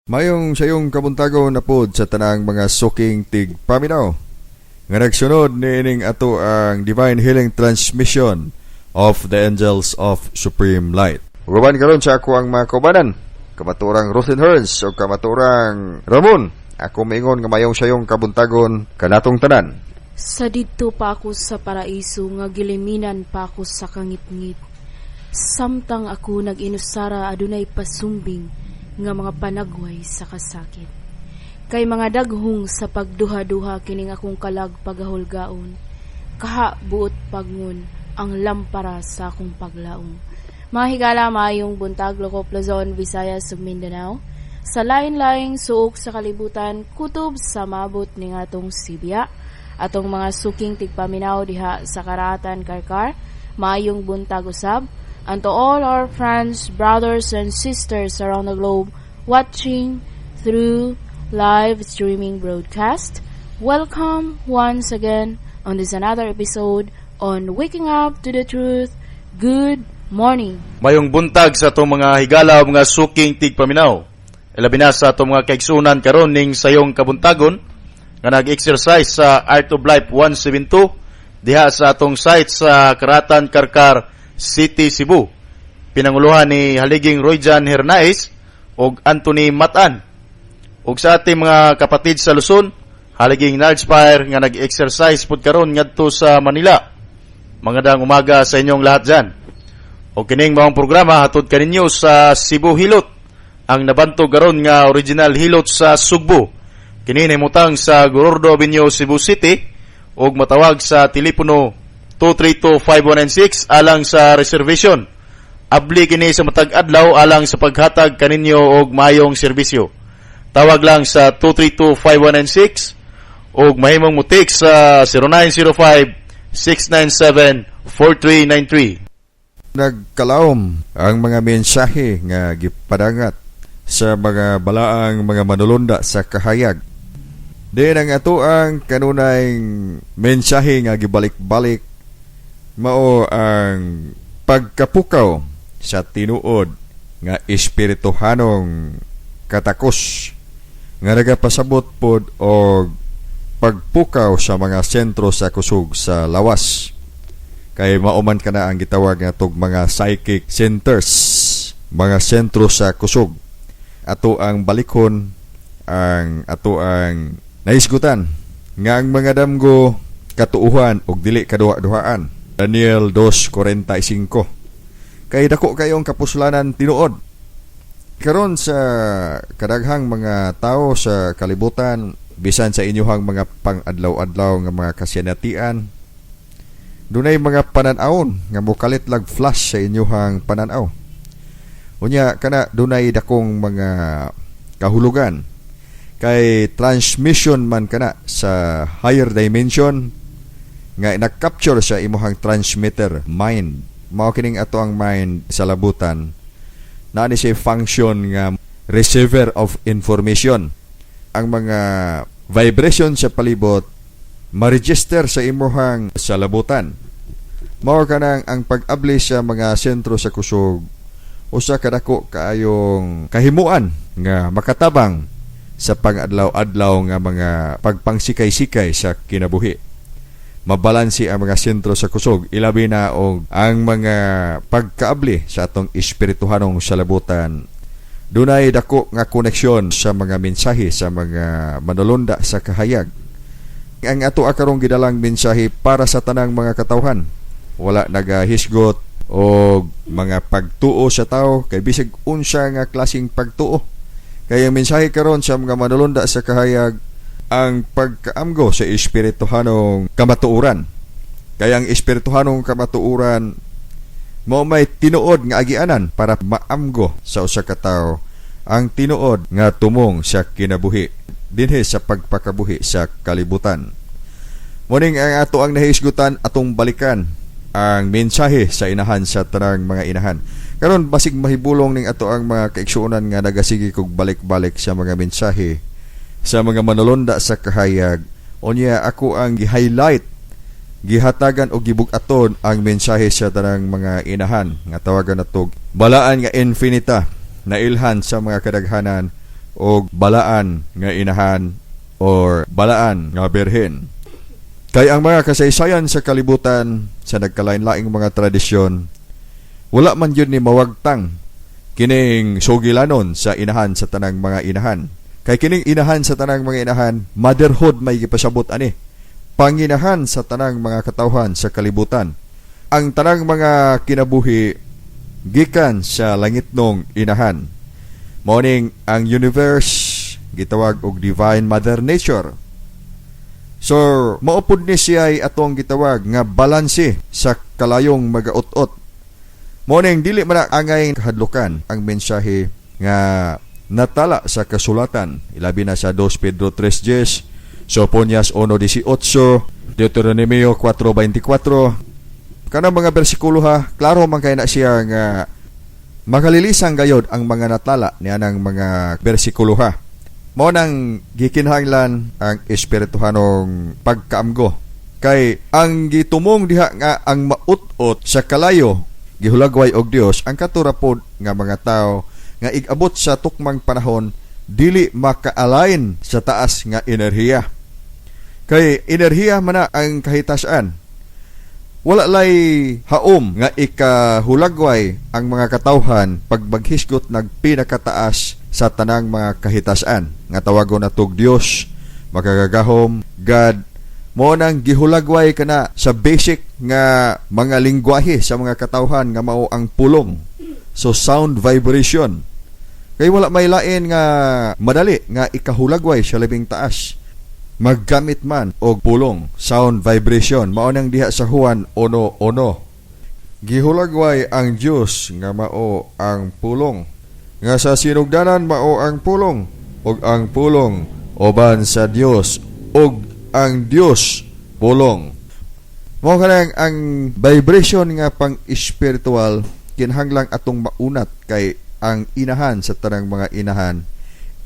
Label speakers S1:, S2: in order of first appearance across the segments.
S1: Mayong sayong kabuntago na pod sa tanang mga suking tig paminaw. Nga nagsunod niining ato ang Divine Healing Transmission of the Angels of Supreme Light. Ugaban karon sa ako ang mga kaubanan, kamaturang Ruthin Hearns o kamaturang Ramon. Ako maingon nga mayong sayong kabuntagon kanatong tanan.
S2: Sa didto pa ako sa paraiso nga giliminan pa ako sa kangit-ngit. Samtang ako nag-inusara adunay pasumbing nga mga panagway sa kasakit. Kay mga daghong sa pagduha-duha kining akong kalag pagahulgaon, kaha buot pagngon ang lampara sa akong paglaong. Mga higala mayong buntag Lokop, Luzon, Visayas ug Mindanao, sa lain-laing suok sa kalibutan kutob sa mabot ning atong Sibya, atong mga suking tigpaminaw diha sa Karatan Karkar, mayong buntag usab. And to all our friends, brothers, and sisters around the globe watching through live streaming broadcast, welcome once again on this another episode on Waking Up to the Truth. Good morning.
S3: Mayong buntag sa atong mga higala o mga suking tigpaminaw. Ilabi na sa atong mga kaigsunan karon ning sayong kabuntagon nga nag-exercise sa Art of Life 172 diha sa atong site sa Karatan Karkar City, Cebu. Pinanguluhan ni Haliging Royjan Hernais ug Anthony Matan. Ug sa ating mga kapatid sa Luzon, Haliging Nardspire nga nag-exercise pud karon ngadto sa Manila. Magandang umaga sa inyong lahat dyan. O kining mga programa hatod kaninyo sa Cebu Hilot, ang nabantog karon nga original hilot sa Sugbo. Kini himutang sa Gorordo Avenue, Cebu City, ug matawag sa telepono 232-5196 alang sa reservation. Abli kini sa matag adlaw alang sa paghatag kaninyo og mayong serbisyo. Tawag lang sa 232-5196 ug mahimong mutik sa 0905-697-4393.
S1: Nagkalaom ang mga mensahe nga gipadangat sa mga balaang mga manulunda sa kahayag. Din ang ato ang kanunay mensahe nga gibalik-balik mao ang pagkapukaw sa tinuod nga espirituhanong katakos nga nagapasabot pod og pagpukaw sa mga sentro sa kusog sa lawas. Kay mauman ka na ang gitawag nga tog mga psychic centers, mga sentro sa kusog. Ato ang balikhon ang ato ang naisgutan nga ang mga damgo katuuhan og dili kaduha-duhaan. Daniel 2:45. Kay dako kayong kapuslanan tinuod. Karon sa kadaghang mga tao sa kalibutan, bisan sa inyohang mga pang-adlaw-adlaw nga mga kasinatian, dunay mga panan-awon nga mokalit lag flash sa inyohang panan-aw. Unya kana dunay dakong mga kahulugan. Kay transmission man kana sa higher dimension nga nag-capture sa imuhang transmitter mind. Mao kining ato ang mind sa labutan. Naa ni siya function nga receiver of information. Ang mga vibration sa palibot ma-register sa imuhang sa labutan. Mao kanang ang pag-abli sa mga sentro sa kusog usa kadako kaayong kahimuan nga makatabang sa pang-adlaw-adlaw nga mga pagpangsikay-sikay sa kinabuhi. Mabalansi ang mga sentro sa kusog, ilabi na og ang mga pagkaabli sa atong espirituhanong salabutan. Dunay dako nga koneksyon sa mga mensahe sa mga manulunda sa kahayag. Ang ato akarong gidalang mensahe para sa tanang mga katawhan. Wala nagahisgot o mga pagtuo sa tao kay bisig unsa nga klaseng pagtuo. Kaya ang mensahe karon sa mga manulunda sa kahayag ang pagkaamgo sa espirituhanong kamatuuran. Kaya ang espirituhanong kamatuuran mao may tinuod nga agianan para maamgo sa usa ka tawo ang tinuod nga tumong sa kinabuhi dinhi sa pagpakabuhi sa kalibutan. Muning ang ato ang nahisgutan atong balikan ang mensahe sa inahan sa tanang mga inahan. Karon basig mahibulong ning ato ang mga kaigsuonan nga nagasigi kog balik-balik sa mga mensahe sa mga manulunda sa kahayag. Unya ako ang gi-highlight, gihatagan o gibug-aton ang mensahe sa tanang mga inahan nga tawagan natog balaan nga infinita na ilhan sa mga kadaghanan o balaan nga inahan or balaan nga berhen. Kay ang mga kasaysayan sa kalibutan sa nagkalain-laing mga tradisyon, wala man yun ni mawagtang kining sugilanon sa inahan sa tanang mga inahan. Kay kining inahan sa tanang mga inahan, motherhood may gipasabot ani. Panginahan sa tanang mga katawhan sa kalibutan. Ang tanang mga kinabuhi gikan sa langitnong inahan. Morning ang universe gitawag og divine mother nature. So, maupod ni siya ay atong gitawag nga balanse sa kalayong magaot-ot. Morning, dili man angay kahadlukan ang mensahe nga natala sa kasulatan. Ilabi na sa 2 Pedro 3:10, Sophonias 1:18, Deuteronomio 4:24. Kanang mga bersikulo ha, klaro man kay na siya nga makalilisan gayod ang mga natala niya ng mga bersikulo ha. Mo nang gikinahanglan ang espirituhanong pagkaamgo. Kay ang gitumong diha nga ang maut-ot sa kalayo gihulagway og Dios ang katurapod nga mga tao nga igabot sa tukmang panahon dili maka-align sa taas nga enerhiya. Kay enerhiya man na ang kahitasan. Wala lay haom nga ikahulagway ang mga katawhan pag maghisgot nagpinakataas sa tanang mga kahitasan nga tawagon natog Dios, makagagahom, God. Mo nang gihulagway kana sa basic nga mga lingwahe sa mga katawhan nga mao ang pulong. So sound vibration. Kay wala may lain nga madali nga ikahulagway sa labing taas. Maggamit man og pulong, sound vibration, mao nang diha sa Juan 1:1. Gihulagway ang Dios nga mao ang pulong. Nga sa sinugdanan mao ang pulong, og ang pulong oban sa Dios, og ang Dios pulong. Mao kanang ang vibration nga pang espiritual kinahanglang atong maunat kay ang inahan sa tanang mga inahan,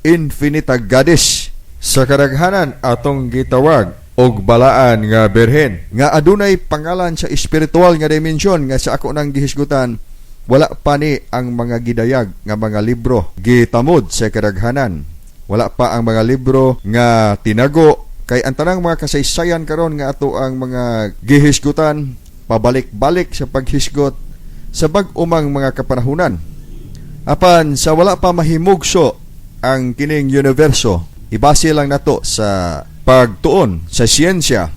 S1: infinita goddess. Sa kadaghanan atong gitawag og balaan nga berhen nga adunay pangalan sa espiritual nga dimensyon nga sa ako nang gihisgutan, wala pa ni ang mga gidayag nga mga libro gitamod sa kadaghanan. Wala pa ang mga libro nga tinago kay ang tanang mga kasaysayan karon nga ato ang mga gihisgutan pabalik-balik sa paghisgot sa bag-umang mga kapanahunan. Apan sa wala pa mahimugso ang kining universo, ibase lang nato sa pagtuon sa siyensya.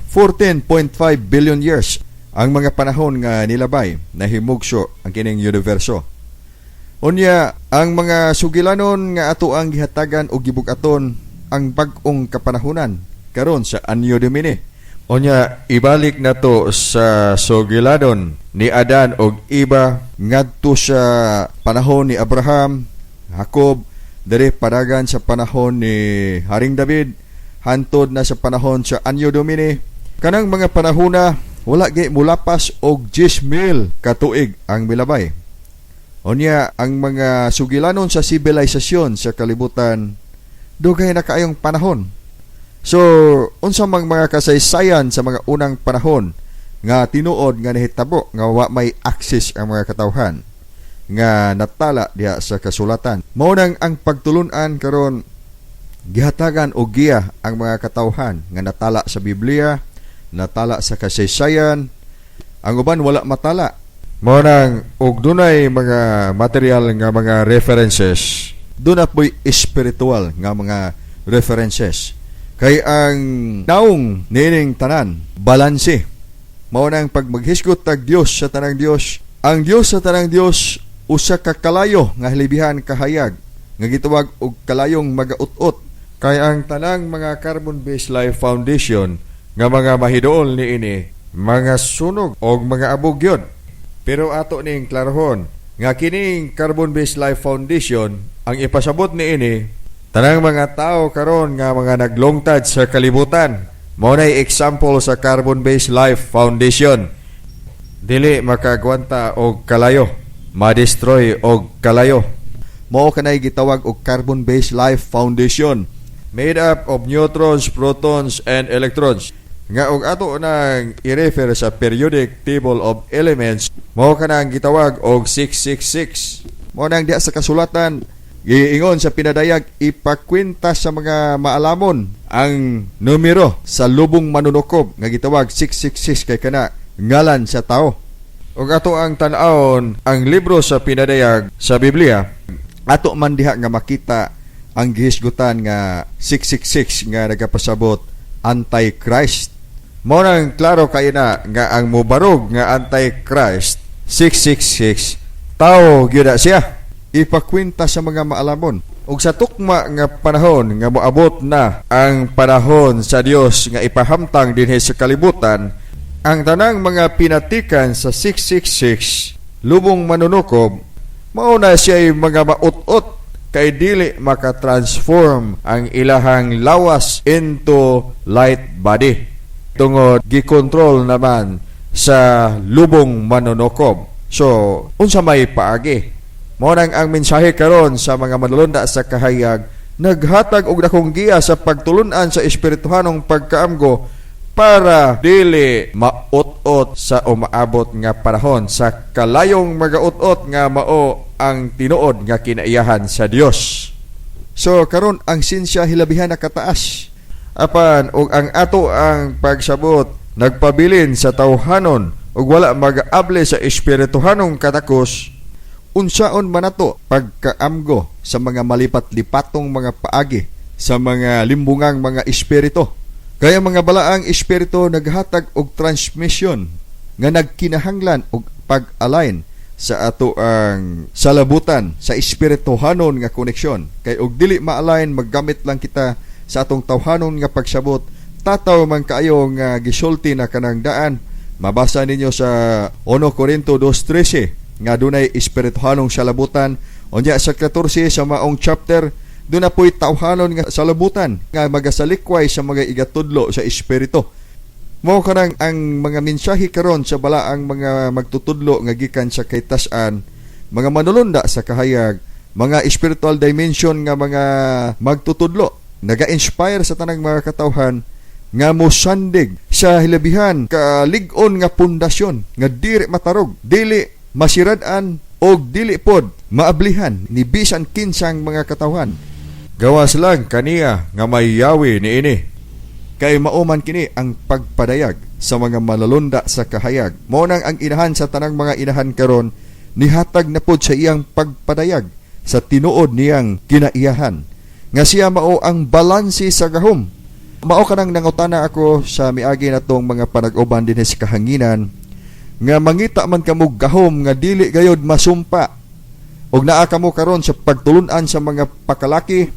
S1: 14.5 billion years ang mga panahon nga nilabay na himugso ang kining universo. Unya, ang mga sugilanon nga ato ang gihatagan o gibugaton ang bag-ong kapanahunan karon sa Anyo Domini. Unya, ibalik nato sa sugilanon ni Adan og Eva ngadto sa panahon ni Abraham, Jacob, dere padagan sa panahon ni Haring David, hantod na sa panahon sa Anyo Domini. Kanang mga panahona wala gay mulapas og 10,000 katuig ang milabay. Unya, ang mga sugilanon sa sibilisasyon sa kalibutan dugay na kaayong panahon. So, unsa mang mga kasaysayan sa mga unang panahon nga tinuod nga nahitabo nga wa may access ang mga katawhan nga natala diha sa kasulatan. Mao nang ang pagtulunan karon gihatagan og giya ang mga katawhan nga natala sa Biblia, natala sa kasaysayan. Ang uban wala matala. Mao nang og dunay mga material nga mga references, duna po'y espiritual nga mga references. Kay ang naong nining tanan balanse. Mao nang pag maghisgot tag Dios sa tanang Dios, ang Dios sa tanang Dios usa ka kalayo nga hilibihan kahayag nga gitawag og kalayong magaut-ot. Kay ang tanang mga carbon-based life foundation nga mga mahidool niini mga sunog og mga abog yun. Pero ato ning klarohon nga kining carbon-based life foundation ang ipasabot niini tanang mga tao karon nga mga naglongtad sa kalibutan. Mao nay example sa carbon-based life foundation. Dili makagwanta og kalayo, ma-destroy og kalayo. Mao kanay gitawag og carbon-based life foundation, made up of neutrons, protons, and electrons. Nga og ato nang i-refer sa periodic table of elements, mao kanang gitawag og 666. Mao nang diha sa kasulatan Giingon sa pinadayag, ipakwenta sa mga maalamon ang numero sa lubong manunukob nga gitawag 666 kay kana ngalan sa tao. Ug ato ang tan-awon ang libro sa pinadayag sa Biblia, ato man diha nga makita ang gihisgutan nga 666 nga nagapasabot Antichrist. Mao nang klaro kay na nga ang mubarog nga Antichrist 666 tao gyud siya. Ipakwenta sa mga maalamon. Ug sa tukma nga panahon nga moabot na ang panahon sa Dios nga ipahamtang dinhi sa kalibutan, ang tanang mga pinatikan sa 666 lubong manunukob, mauna siya'y mga maut-ut kay dili makatransform ang ilahang lawas into light body. Tungod gikontrol naman sa lubong manunukob. So, unsa may paagi? Mao nang ang mensahe karon sa mga manulunda sa kahayag, naghatag og dakong giya sa pagtulun-an sa espirituhanong pagkaamgo para dili maut-ot sa umaabot nga panahon sa kalayong magaut-ot nga mao ang tinuod nga kinaiyahan sa Dios. So karon ang sinsya hilabihan na kataas. Apan og ang ato ang pagsabot nagpabilin sa tawhanon ug wala mag-able sa espirituhanong katakos, unsaon man nato pagkaamgo sa mga malipat-lipatong mga paagi sa mga limbungang mga espiritu. Kaya mga balaang espiritu naghatag og transmission nga nagkinahanglan og pag-align sa ato ang salabutan sa espirituhanon nga koneksyon. Kay og dili ma-align, maggamit lang kita sa atong tawhanon nga pagsabot, tataw man kaayo nga gisulti na kanang daan. Mabasa ninyo sa 1 Corinto 2:13 nga dunay espirituhanong salabutan. Unya sa 14 sa maong chapter, doon na po'y tawhanon nga salabutan nga magasalikway sa mga igatudlo sa espiritu. Mao kanang ang mga mensahe karon sa balaang mga magtutudlo nga gikan sa kaytas-an, mga manulunda sa kahayag, mga spiritual dimension nga mga magtutudlo, naga-inspire sa tanang mga katawhan nga mosandig sa hilabihan kalig-on nga pundasyon nga dili matarog, dili masirad-an og dili pod maablihan ni bisan kinsang mga katawhan. Gawas lang kaniya nga may yawi ni ini. Kay mauman kini ang pagpadayag sa mga malalunda sa kahayag. Mao nang ang inahan sa tanang mga inahan karon nihatag na pod sa iyang pagpadayag sa tinuod niyang kinaiyahan. Nga siya mao ang balansi sa gahom. Mao kanang nangutana ako sa miagi natong mga panag-uban dinhi sa kahanginan nga mangita man kamo gahom nga dili gayod masumpa. Og naa kamo karon sa pagtulun-an sa mga pakalaki.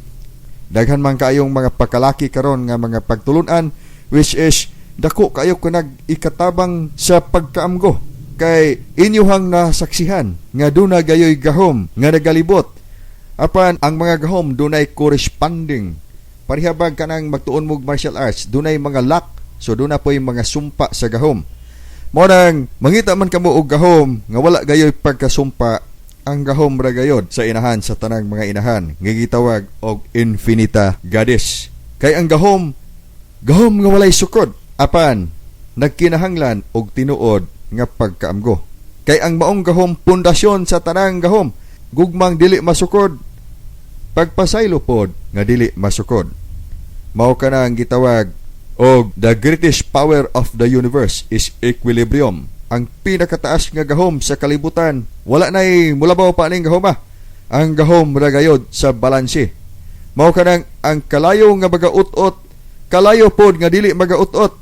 S1: Daghan man kayong mga pakalaki karon nga mga pagtulunan, which is dako kayo kunag ikatabang sa pagkaamgo kay inyuhang nasaksihan nga duna gayoy gahom nga nagalibot. Apan ang mga gahom dunay corresponding. Parihabag kanang magtuon mo martial arts, dunay mga lock, so duna po'y mga sumpa sa gahom. Mo nang mangita man kamo og gahom nga wala gayoy pagkasumpa, ang gahom ra gayod sa inahan sa tanang mga inahan nga gitawag og infinita goddess. Kay ang gahom nga walay sukod, apan nagkinahanglan og tinuod nga pagkaamgo. Kay ang maong gahom pundasyon sa tanang gahom, gugmang dili masukod, pagpasaylo pod nga dili masukod. Mao kana ang gitawag og the greatest power of the universe is equilibrium. Ang pinakataas nga gahom sa kalibutan, wala na'y mulabaw pa ning gahom. Ang gahom ragayod sa balanse. Mao kanang ang kalayo nga magaut-ot, kalayo pod nga dili magaut-ot,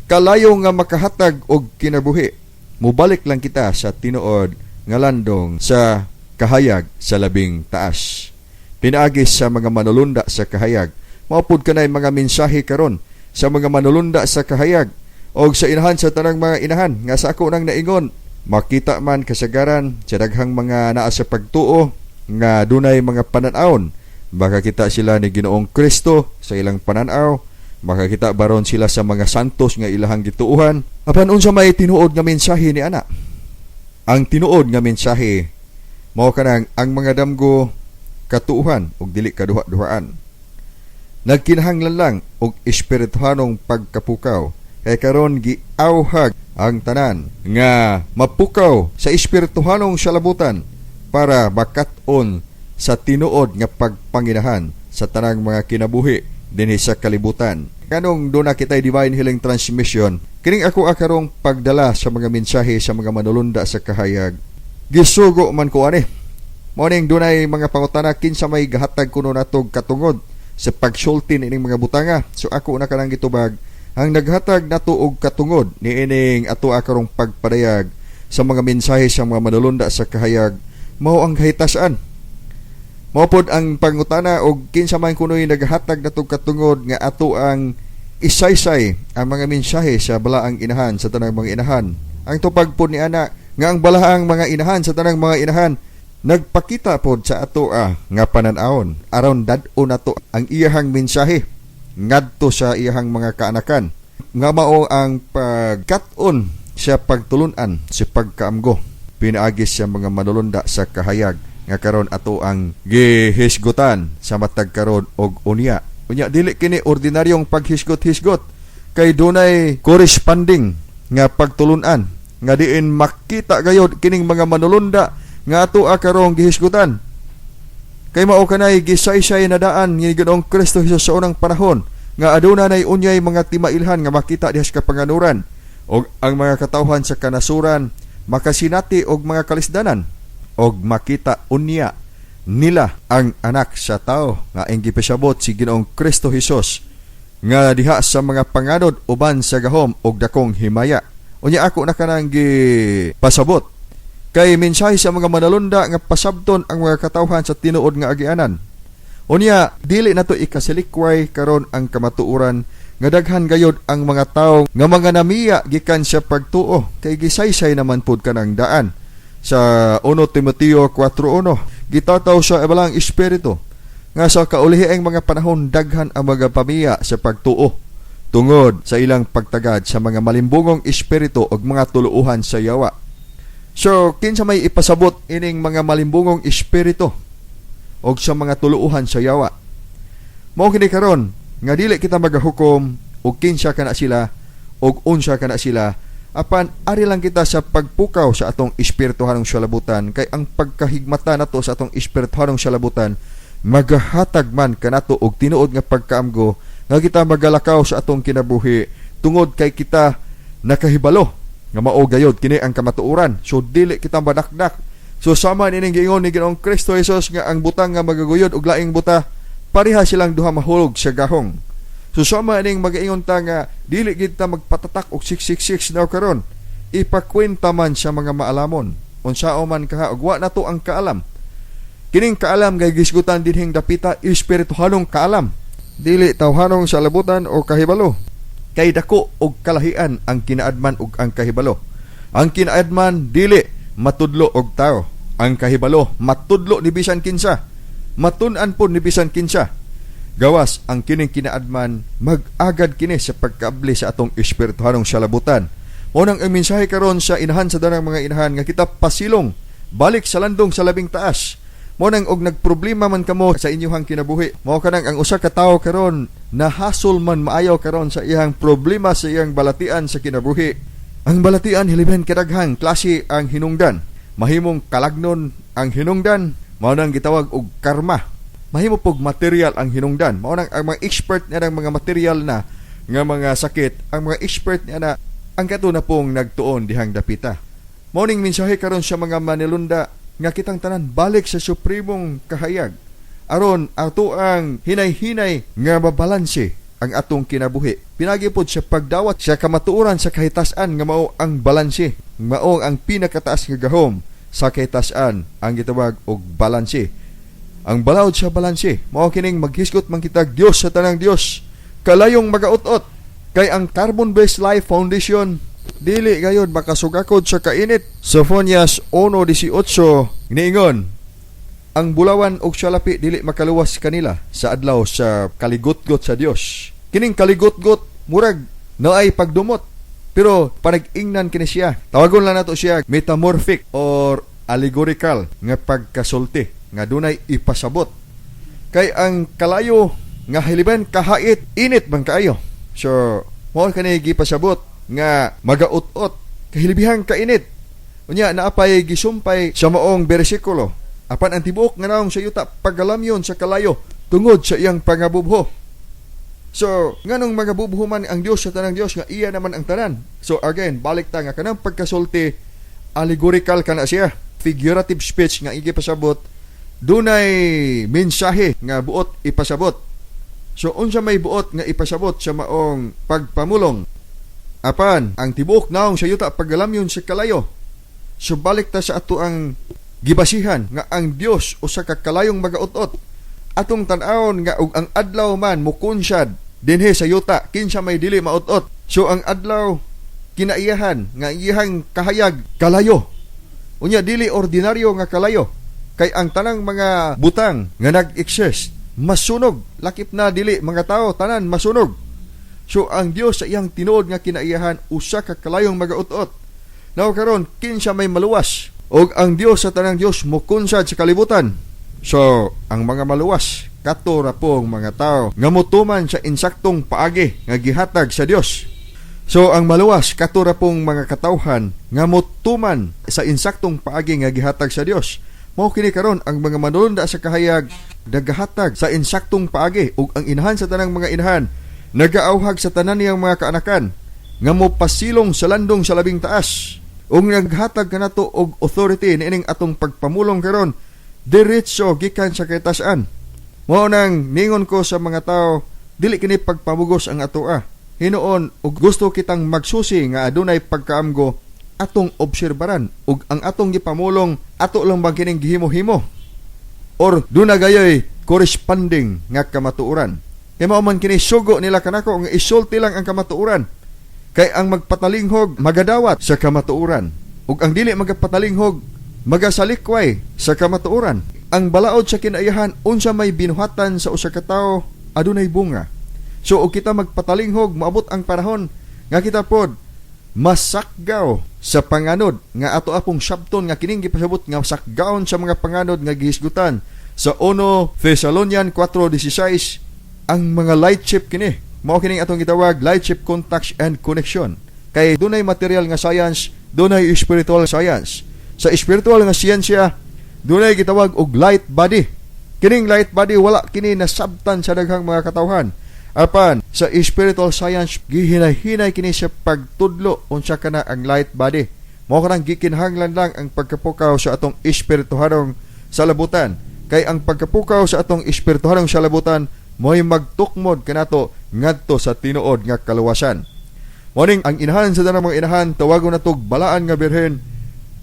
S1: kalayo nga makahatag og kinabuhi. Mubalik lang kita sa tinuod nga landong sa kahayag sa labing taas. Pinaagis sa mga manulunda sa kahayag. Mao pod kanay mga mensahe karon sa mga manulunda sa kahayag og sa inahan sa tanang mga inahan nga sa ako nang naingon, makita man kasagaran sa daghang mga naa sa pagtuo nga dunay mga pananawon. Makakita sila ni Ginoong Kristo sa ilang pananaw, makakita baron sila sa mga santos nga ilahang gituuhan. Apan unsa may tinuod nga mensahe ni ana? Ang tinuod nga mensahe mao kanang ang mga damgo katuuhan ug dili kaduha-duhaan. Nagkinahanglan lang og espirituhanong pagkapukaw. Kay karon giawhag ang tanan nga mapukaw sa espirituhanong salabutan para makat-on sa tinuod nga pagpanginahan sa tanang mga kinabuhi dinhi sa kalibutan. Kanong doon na kita'y Divine Healing Transmission, kining ako akarong pagdala sa mga mensahe sa mga manulunda sa kahayag. Gisugo man ko ani. Morning dunay mga pangutana kinsa may gahatag kuno natog katungod sa pagsulti ining mga butanga. So ako na kanang gitubag ang naghatag nato og katungod niining ato akarong pagpadayag sa mga mensahe sa mga manulunda sa kahayag mao ang kahitasan. Mao pod ang pangutana og kinsa man kunoy naghatag natog katungod nga ato ang isaysay ang mga mensahe sa balaang inahan sa tanang mga inahan. Ang tupag pod ni ana nga ang balaang mga inahan sa tanang mga inahan nagpakita pod sa ato nga panan-awon aron dad-o nato ang iyahang mensahe ngadto sa iyahang mga kaanakan nga mao ang pagkat-on sa pagtulunan sa pagkaamgo pinaagi sa mga manulunda sa kahayag nga karon ato ang gihisgutan sa matag karon og unya dili kini ordinaryong paghisgot-hisgot kay dunay corresponding nga pagtulunan nga diin makita gayod kining mga manulunda nga ato karong gihisgutan kay mao kanay gisaysay na daan ni Ginoong Kristo Hesus sa unang panahon nga aduna nay unyay mga timailhan nga makita diha sa kapanganuran og ang mga katawhan sa kanasuran makasinati og mga kalisdanan og makita unya nila ang anak sa tao nga ang gipasabot si Ginoong Kristo Hesus nga diha sa mga panganod uban sa gahom og dakong himaya. Unya ako na kanang gipasabot kay mensahe sa mga manalunda nga pasabton ang mga katawhan sa tinuod nga agianan. Unya dili nato ikasilikway karon ang kamatuoran nga daghan gayod ang mga tawo nga mga namiya gikan sa pagtuo kay gisaysay naman pud kanang daan. Sa 1 Timoteo 4:1 gitataw sa ibalang espiritu nga sa kaulihiang mga panahon daghan ang mga pamiya sa pagtuo tungod sa ilang pagtagad sa mga malimbungong espiritu ug mga tuluuhan sa yawa. So kinsa may ipasabot ining mga malimbungong espiritu ug sa mga tuluuhan sa yawa? Mao kini karon nga dili kita magahukom og kinsa kana sila ug unsa kana sila. Apan ari lang kita sa pagpukaw sa atong espirituhanong salabutan kay ang pagkahigmata nato sa atong espirituhanong salabutan magahatag man kanato og tinuod nga pagkaamgo nga kita magalakaw sa atong kinabuhi tungod kay kita nakahibalo nga mao gayod kini ang kamatuoran. So dili kita madakdak. So sama nining giingon ni Ginoong Kristo Hesus nga ang butang nga magaguyod og laing buta pareha silang duha mahulog sa gahong. So sama ning mag-ingon ta nga dili gid ta magpatatak og 666 daw karon. Ipakwenta man sa mga maalamon. Unsao man kaha og wa nato ang kaalam. Kining kaalam kay gisgutan dinhing dapita espirituhanong kaalam. Dili tawhanong sa labutan o kahibalo. Kay dako og kalahian ang kinaadman ug ang kahibalo. Ang kinaadman dili matudlo og tao. Ang kahibalo matudlo ni bisan kinsa. Matun-an pud ni bisan kinsa. Gawas ang kining kinaadman mag-agad kini sa pagkaabli sa atong espirituhanong salabutan. Unang ang mensahe karon sa inahan sa danang mga inahan nga kita pasilong balik sa landong sa labing taas. Mo nang og nagproblema man kamo sa inyong kinabuhi. Mao kanang ang usa ka tawo karon nahasol man maayaw karon sa iyang problema sa iyang balatian sa kinabuhi. Ang balatian hilibhen kadaghan klase ang hinungdan. Mahimong kalagnon ang hinungdan, mao nang gitawag og karma. Mahimo pog material ang hinungdan. Mao nang ang mga expert na ng mga material na nga mga sakit, ang mga expert niya na ang kato na pong nagtuon dihang dapita. Mao ning mensahe karon sa mga manilunda nga kitang tanan balik sa supremong kahayag aron ato ang hinay-hinay nga mabalanse ang atong kinabuhi. Pinagi pod sa pagdawat sa kamatuoran sa kahitasan nga mao ang balanse, mao ang pinakataas nga gahom sa kahitasan ang gitawag og balanse. Ang balawd sa balanse mao kining maghisgot man kitag Dios sa tanang Dios kalayong magaut-ot kay ang Carbon-Based Life Foundation dili gayud makasugakod sa kainit. Sophonias 1:18 niingon, ang bulawan og salapi dili makaluwas kanila sa adlaw sa kaligot-got sa Dios. Kining kaligot-got murag naay pagdumot pero panag-ingnan kini siya. Tawagon lang nato siya metamorphic or allegorical nga pagkasulti nga dunay ipasabot. Kay ang kalayo nga hiliban kahait init man kaayo. So mao kanay gipasabot nga magaut-ot kahilibihang kainit. Unya naapay gisumpay sa maong bersikulo Apan ang tibuok nga naong sa yuta pagalamyon sa kalayo tungod sa iyang pangabubho. So, nganong magabubho man ang Dios sa tanang Dios nga iya naman ang tanan. So again, balik ta nga kanang pagkasulti allegorical kana siya, figurative speech nga igipasabot, dunay mensahe nga buot ipasabot. So unsa may buot nga ipasabot sa maong pagpamulong. Apan ang tibuok naong sa yuta pagalamyon sa kalayo. So balik ta sa ato ang gibasihan nga ang Dios usa ka kalayong magaut-ot. Atong tan-awon nga og ang adlaw man mukunsyad dinhi sa yuta kinsa may dili maut-ot. So ang adlaw kinaiyahan nga iyahang kahayag kalayo. Unya dili ordinaryo nga kalayo. Kay ang tanang mga butang nga nag-exist masunog, lakip na dili mga tao tanan masunog. So ang Dios sa iyang tinuod nga kinaiyahan usa ka kalayong magaut-ot. Now karon kinsa may maluwas og ang Dios sa tanang Dios mukunsad sa kalibutan. So ang mga maluwas kato ra pong mga tao nga motuman sa insaktong paagi nga gihatag sa Dios. So ang maluwas kato ra pong mga katawhan nga motuman sa insaktong paagi nga gihatag sa Dios. Mao kini karon ang mga manulunda sa kahayag nagahatag sa insaktong paagi ug ang inahan sa tanang mga inahan nagaawhag sa tanan niyang mga kaanakan nga mopasilong sa landong sa labing taas ug naghatag kanato og authority niining atong pagpamulong karon diretso gikan sa katasan. Mao nang ningon ko sa mga tao dili kini pagpamugos ang atoa. Hinuon ug gusto kitang magsusi nga adunay pagkaamgo atong obserbaran ug ang atong gipamulong ato lang bang kining gihimo-himo or duna gayoy corresponding nga kamatuoran. Kay mao man kini sugo nila kanako nga isulti lang ang kamatuoran. Kay ang magpatalinghog magadawat sa kamatuoran ug ang dili magpatalinghog magasalikway sa kamatuoran. Ang balaod sa kinaiyahan unsa may binuhatan sa usa ka tawo adunay bunga. So og kita magpatalinghog maabot ang panahon nga kita pod masakgaw sa panganod nga ato apong sabton nga kining gipasabot nga sakgaon sa mga panganod nga gihisgutan sa 1 Thessalonian 4:16 ang mga light chip kini. Mao kining atong gitawag light chip contacts and connection. Kay dunay material nga science, dunay spiritual science. Sa spiritual nga siyensya, dunay gitawag og light body. Kining light body wala kini nasabtan sa daghang mga katawhan. Apan sa spiritual science gihinay-hinay kini sa pagtudlo unsa kana ang light body. Mao kanang gikinahanglan lang ang pagkapukaw sa atong espirituhanong salabutan. Kay ang pagkapukaw sa atong espirituhanong salabutan mo'y magtukmod kanato ngadto sa tinuod nga kaluwasan. Morning ang inahan sa tanang mga inahan tawagon natog balaan nga birhen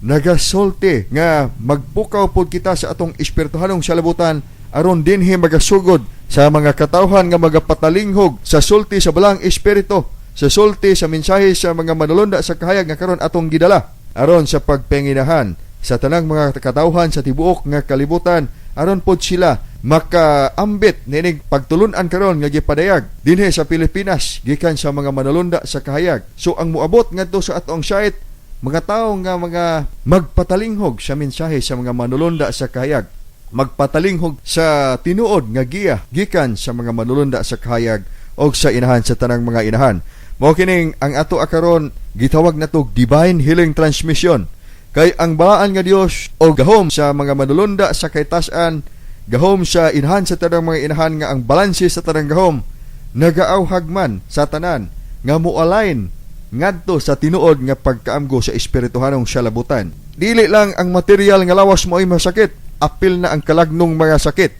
S1: nagasulti nga magpukaw pod kita sa atong espirituhanong salabutan aron dinhi magasugod sa mga katawhan nga magapatalinghog sa sulti sa balang espiritu, sa sulti sa mensahe sa mga manulunda sa kahayag nga karon atong gidala aron sa pagpanginahan sa tanang mga katawhan sa tibuok nga kalibutan aron pod sila makaambit nining pagtulun-an karon nga gipadayag dinhi sa Pilipinas gikan sa mga manulunda sa kahayag. So ang muabot ngadto sa atong site mga tao nga mga magpatalinghog sa mensahe sa mga manulunda sa kahayag, magpatalinghog sa tinuod nga giya gikan sa mga manulunda sa kahayag o sa inahan sa tanang mga inahan. Mao kining ang ato akaron gitawag nato divine healing transmission. Kay ang balaan nga Dios o gahom sa mga manulunda sa kaytas-an, gahom sa inahan sa tanang mga inahan nga ang balanse sa tanang gahom nagaawhag man sa tanan nga mo-align ngadto sa tinuod nga pagkaamgo sa espirituhanong salabutan. Dili lang ang material nga lawas mo ay masakit, apil na ang kalagnong mga sakit.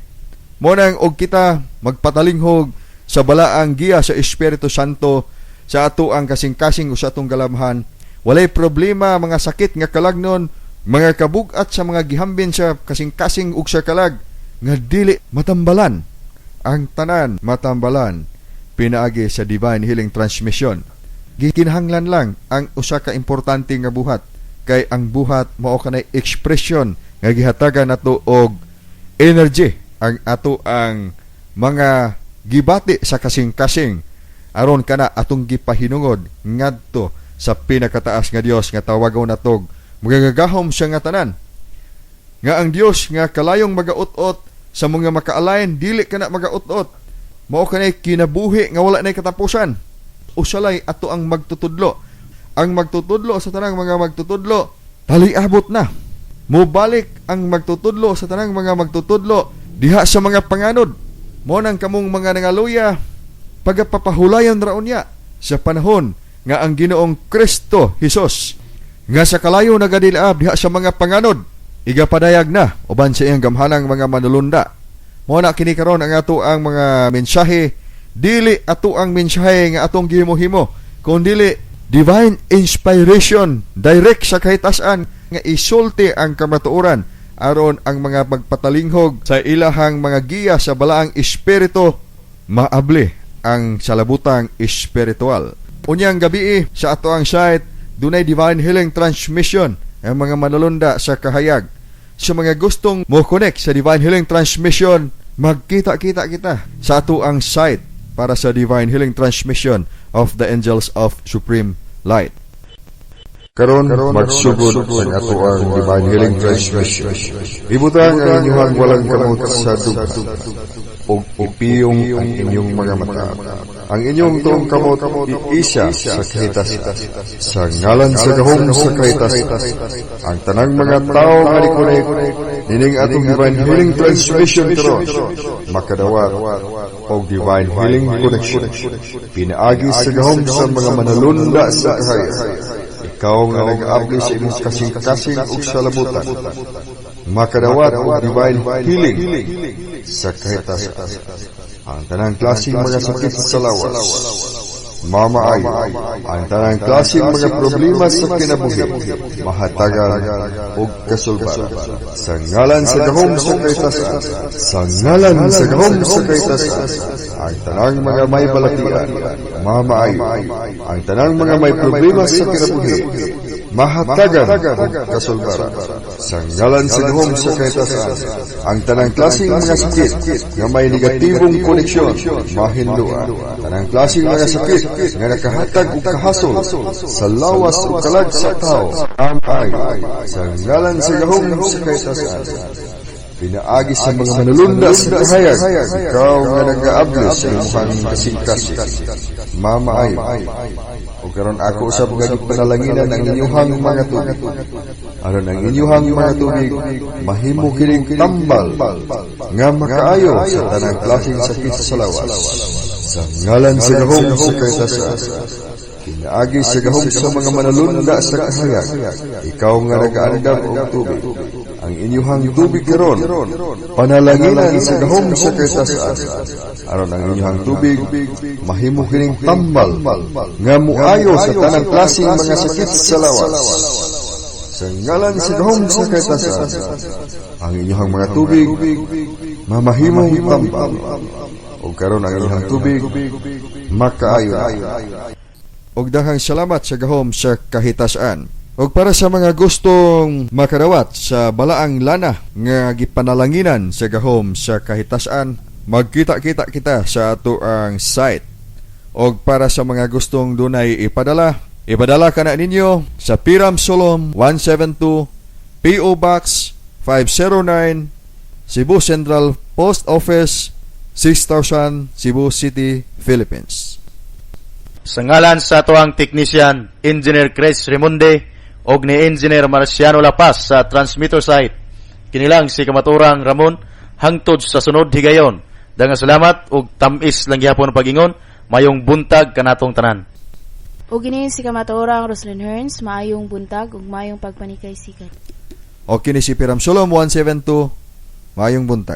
S1: Mo nang og kita magpatalinghog sa balaang giya sa Espiritu Santo sa ato ang kasing-kasing o sa atong galamhan. Walay problema mga sakit nga kalagnon, mga kabugat sa mga gihambin sa kasing-kasing ug sa kalag nga dili matambalan. Ang tanan matambalan pinaagi sa divine healing transmission. Gikinahanglan lang ang usa ka importante nga buhat kay ang buhat mao kanay expression nga gihatagan nato og energy ang ato ang mga gibati sa kasing-kasing aron kana atong gipahinungod ngadto sa pinakataas nga Dios nga tawagon natog magagahom siya nga tanan nga ang Dios nga kalayong magaut-ot sa mga maka-align dili kana magaut-ot mao kanay kinabuhi nga wala nay katapusan. Usalay ato ang magtutudlo. Ang magtutudlo sa tanang mga magtutudlo, taliabot na. Mubalik ang magtutudlo sa tanang mga magtutudlo diha sa mga panganod. Mo nang kamong mga nangaluya pagapapahulayon raon niya sa panahon nga ang Ginoong Kristo Hesus nga sa kalayo nagadilaab diha sa mga panganod igapadayag na uban sa iyang gamhanang mga manulunda. Mo na kini karon ang ato ang mga mensahe, dili ato ang mensahe nga atong gihimo-himo kundi divine inspiration direct sa kahitasan nga isulti ang kamatuoran aron ang mga magpatalinghog sa ilahang mga giya sa balaang espiritu maabli ang salabutang espiritual. Unyang gabi sa ato ang site dunay divine healing transmission ang mga manulunda sa kahayag. Sa mga gustong mo connect sa divine healing transmission, magkita-kita kita sa ato ang site para sa divine healing transmission of the Angels of Supreme Light.
S4: Karon magsugod ang ato ang divine healing transmission. Ibutang ang inyong walang kamot sa dughan o ipiyong ang inyong mga mata. Ang inyong tuong kamot iisa sa kahitasan. Sa ngalan sa gahom sa kahitasan. Ang tanang mga tao nga nikunik nining atong divine healing transmission karon makadawat og divine healing connection. Pinaagi sa gahom sa mga manalunda sa kahayag. Ikaw nga nag-aabli sa imong kasing-kasing ug sa labutan. Makadawat og divine healing sa kahitasan. Ang tanang klaseng mga sakit sa lawas, mamaayo, ang tanang klaseng mga problema sa kinabuhi, mahatagan o kasulbaran. Sa ngalan sa gahom sa kahitasan, sa ngalan sa gahom sa kahitasan, ang tanang mga may balatian, mamaayo, ang tanang mga may problema sa kinabuhi, mahatagan o kasulbaran. Sa ngalan sa gahom sa kahitasan, ang tanang klaseng mga sakit nga may negatibong koneksyon, mahinluan. Tanang klaseng mga sakit nga nakahatag o kahasol sa lawas o kalag sa tao, amay. Sa ngalan sa gahom sa kahitasan, pinaagi sa mga manulunda sa kahayag, ikaw nga nag-aabli sa imong kasing-kasing, mamaayo. O karon ako usab nga gipanalanginan ang inyuhang mga tubig. Aron ang inyuhang mga tubig mahimo kining tambal nga makaayo sa tanang klaseng sakit sa lawas. Sa ngalan sa gahom sa kahitasan, pinaagi sa gahom sa mga manalunda sa kahayag, ikaw nga nag-aandam og tubig. Ang inyuhang tubig karon panalanginan sa gahom sa kahitasan, aron ang inyuhang tubig mahimo kining tambal nga muayo sa tanang klaseng mga sakit sa lawas. Sa ngalan sa gahom sa kahitasan, ang inyuhang mga tubig mamahimong tambal. O karon ang inyuhang tubig makaayo na.
S1: Og daghang salamat sa gahom sa kahitasan. Og para sa mga gustong makadawat sa balaang lana nga gipanalanginan sa gahom sa kahitasan, magkita-kita kita sa ato ang site. Og para sa mga gustong dunay ipadala ka na ninyo sa Piram Solom 172 PO Box 509 Cebu Central Post Office 6000 Cebu City, Philippines.
S3: Sa ngalan sa ato ang technician, Engineer Chris Remonde, og ni Engineer Marciano Lapas sa transmitter site, kinilang si Kamaturang Ramon, hangtod sa sunod higayon. Daghang salamat og tamis lang gyapon pagingon, mayong buntag kanatong tanan.
S2: O ginin si Kamatorang Roslyn Hearns, maayong buntag ug maayong pagpanikay sikat.
S1: O kini si Piram Solom 172, mayong buntag.